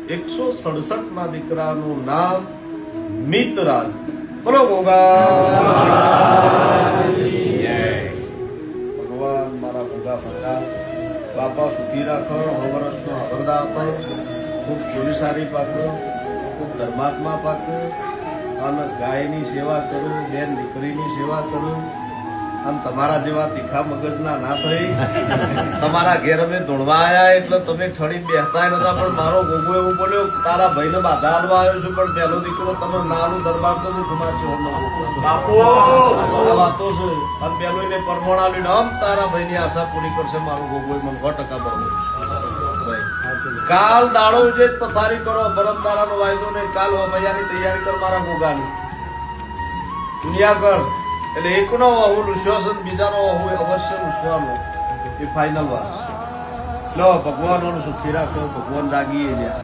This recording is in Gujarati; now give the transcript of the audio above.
167 ના દીકરાનું નામ મિતરાજ. બોલો ગોગા. ભગવાન મારા ગોગા ભગા બાપા સુખી રાખો, વર્ષનો આબરદા આપો, ખૂબ ચોરીસારી પાકો, ખૂબ ધર્માત્મા પાકો, અને ગાયની સેવા કરું, બેન દીકરીની સેવા કરું, અને તમારા જેવા તીખા મગજના ના થઈ. તમારા ઘેર અમે ધોળવા આવ્યા એટલે તમે ઠણી બેસતા નતા, પણ મારો ગોગો એવું બોલ્યો તારા ભાઈને બાધા હાલવા આવ્યો છું, પણ પહેલો દીકરો તમે નાનું દરબાર તો હું તમાર છો વાતો છે. અને પેલો એને પરમોણ આલ્યું, આમ તારા ભાઈની આશા પૂરી કરશે મારો ગોગો, મને 100% બરોબર. કાલ દાડો જે પથારી કરો, બરફ દાડાનો વાયદો ને કાલ મૈયાની તૈયારી કર મારા ગોગાની દુનિયા કર. એટલે એકનો હું લુસ્યો બીજાનો હું અવશ્ય લુસવાનો, એ ફાઇનલ વાત. લો ભગવાન સુખી રાખો, ભગવાન જાગીએ જ્યાં.